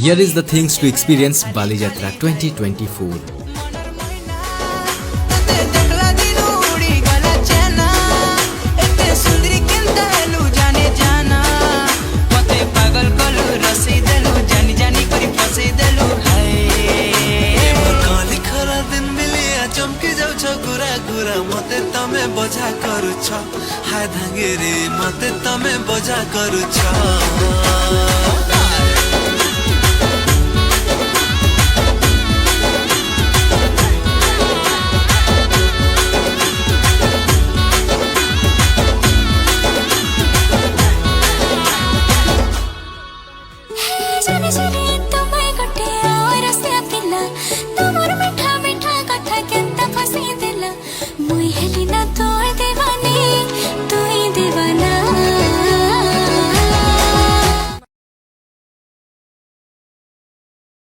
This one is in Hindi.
Here is the things to experience Bali Jatra 2024. मते तमे बजा करूछ हाय धांगेरे मते तमे बजा करूछ।